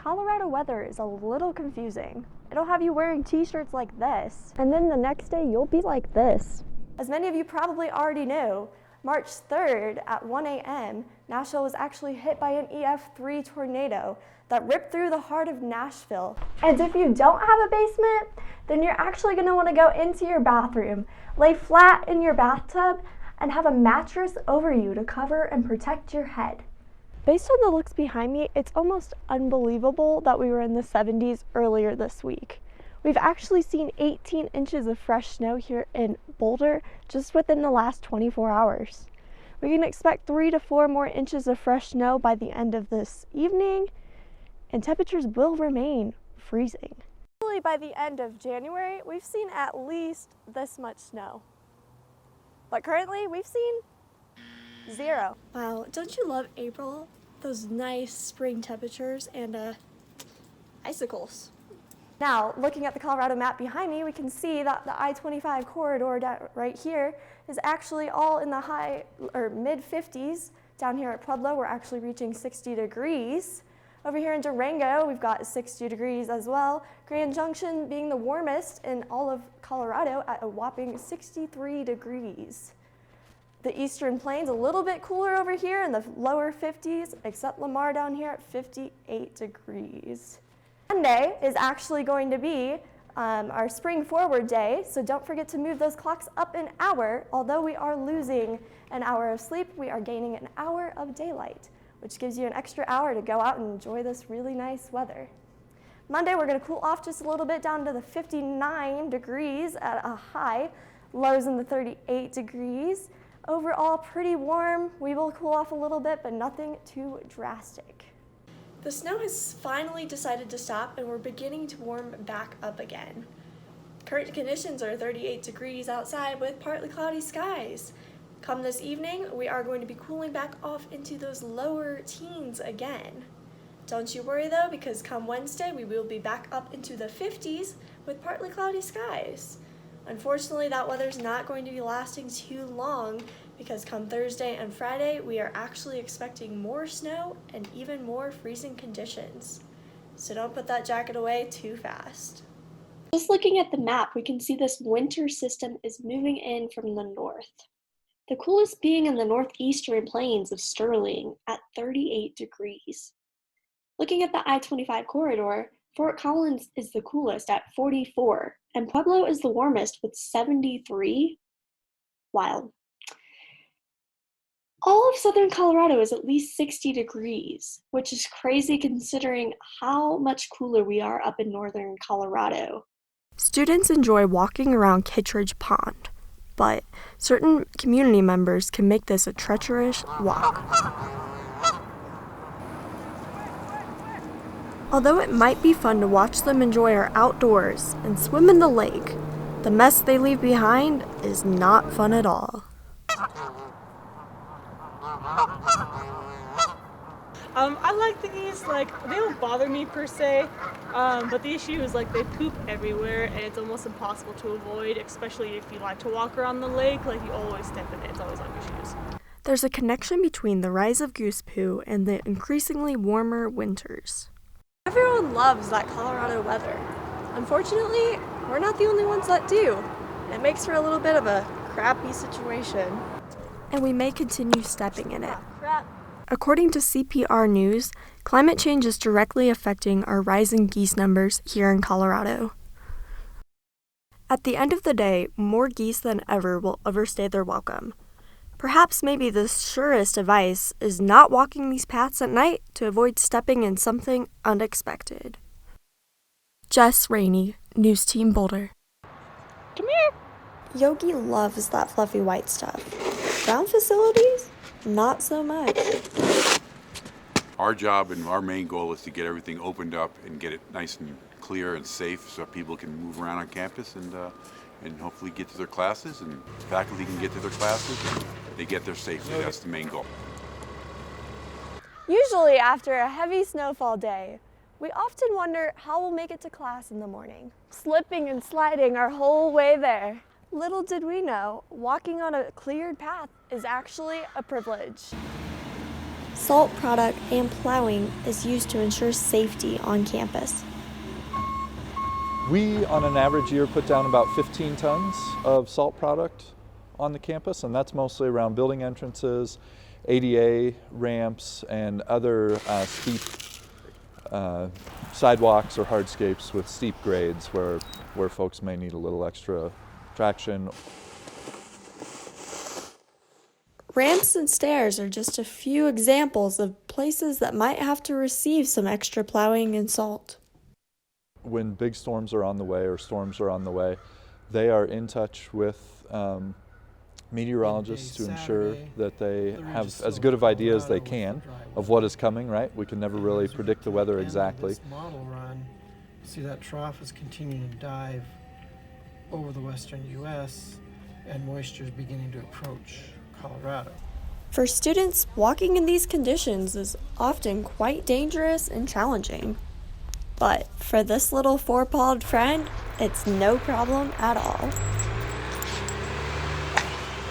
Colorado weather is a little confusing. It'll have you wearing t-shirts like this, and then the next day you'll be like this. As many of you probably already know, March 3rd at 1 a.m., Nashville was actually hit by an EF3 tornado that ripped through the heart of Nashville. And if you don't have a basement, then you're actually going to want to go into your bathroom, lay flat in your bathtub, and have a mattress over you to cover and protect your head. Based on the looks behind me, it's almost unbelievable that we were in the 70s earlier this week. We've actually seen 18 inches of fresh snow here in Boulder just within the last 24 hours. We can expect 3 to 4 more inches of fresh snow by the end of this evening, and temperatures will remain freezing. Usually by the end of January, we've seen at least this much snow. But currently, we've seen 0. Wow, don't you love April? Those nice spring temperatures and icicles. Now, looking at the Colorado map behind me, we can see that the I-25 corridor right here is actually all in the high or mid 50s. Down here at Pueblo, we're actually reaching 60 degrees. Over here in Durango, we've got 60 degrees as well. Grand Junction being the warmest in all of Colorado at a whopping 63 degrees. The Eastern Plains a little bit cooler over here in the lower 50s, except Lamar down here at 58 degrees. Monday is actually going to be our spring forward day, so don't forget to move those clocks up an hour. Although we are losing an hour of sleep, we are gaining an hour of daylight, which gives you an extra hour to go out and enjoy this really nice weather. Monday, we're going to cool off just a little bit down to the 59 degrees at a high, lows in the 38 degrees. Overall, pretty warm. We will cool off a little bit, but nothing too drastic. The snow has finally decided to stop, and we're beginning to warm back up again. Current conditions are 38 degrees outside with partly cloudy skies. Come this evening, we are going to be cooling back off into those lower teens again. Don't you worry though, because come Wednesday, we will be back up into the 50s with partly cloudy skies. Unfortunately, that weather's not going to be lasting too long, because come Thursday and Friday, we are actually expecting more snow and even more freezing conditions. So don't put that jacket away too fast. Just looking at the map, we can see this winter system is moving in from the north. The coolest being in the northeastern plains of Sterling at 38 degrees. Looking at the I-25 corridor, Fort Collins is the coolest at 44, and Pueblo is the warmest with 73. Wild. All of southern Colorado is at least 60 degrees, which is crazy considering how much cooler we are up in northern Colorado. Students enjoy walking around Kittredge Pond, but certain community members can make this a treacherous walk. Although it might be fun to watch them enjoy our outdoors and swim in the lake, the mess they leave behind is not fun at all. I like the geese, they don't bother me per se, but the issue is they poop everywhere and it's almost impossible to avoid, especially if you like to walk around the lake, you always step in it, it's always on your shoes. There's a connection between the rise of goose poo and the increasingly warmer winters. Everyone loves that Colorado weather. Unfortunately, we're not the only ones that do. It makes for a little bit of a crappy situation. And we may continue stepping in it. According to CPR News, climate change is directly affecting our rising geese numbers here in Colorado. At the end of the day, more geese than ever will overstay their welcome. Perhaps maybe the surest advice is not walking these paths at night to avoid stepping in something unexpected. Jess Rainey, News Team Boulder. Come here! Yogi loves that fluffy white stuff. Ground facilities? Not so much. Our job and our main goal is to get everything opened up and get it nice and clear and safe so people can move around on campus and hopefully get to their classes, and faculty can get to their classes and they get there safely. That's the main goal. Usually after a heavy snowfall day, we often wonder how we'll make it to class in the morning, slipping and sliding our whole way there. Little did we know, walking on a cleared path is actually a privilege. Salt product and plowing is used to ensure safety on campus. We, on an average year, put down about 15 tons of salt product on the campus, and that's mostly around building entrances, ADA ramps, and other steep sidewalks or hardscapes with steep grades where folks may need a little extra traction. Ramps and stairs are just a few examples of places that might have to receive some extra plowing and salt. When big storms are on the way or storms are on the way, they are in touch with meteorologists to ensure that they have as good of idea as they can of what is coming, right? We can never really predict the weather exactly. This model run, see that trough is continuing to dive over the western U.S. and moisture is beginning to approach Colorado. For students, walking in these conditions is often quite dangerous and challenging. But for this little four-pawed friend, it's no problem at all.